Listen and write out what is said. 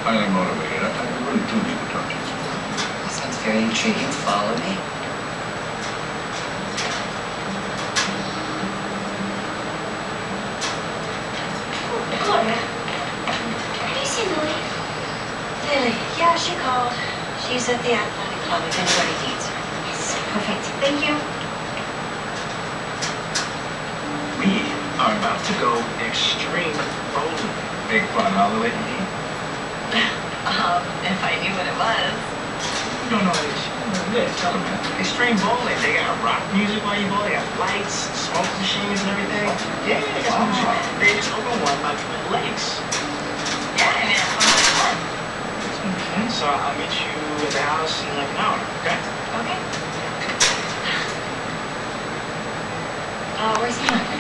highly motivated. I really do need to talk to you. Sounds very intriguing. Follow me. Gloria, have you seen Lily? Lily, yeah, she called. She's at the athletic club if anybody needs her. Yes, perfect. Thank you. We are about to go extreme bowling. Big fun, huh, Lily? If I knew what it was. You don't know what it is. Yeah, tell him, man. Extreme bowling. They got rock music while you bowl. They got lights, smoke machines, and everything. Yeah, they got smoke machines. They just opened one by Twin Lakes. Yeah, I mean, it sounds like fun. Okay, so I'll meet you at the house in like an hour, okay? Okay. Where's he?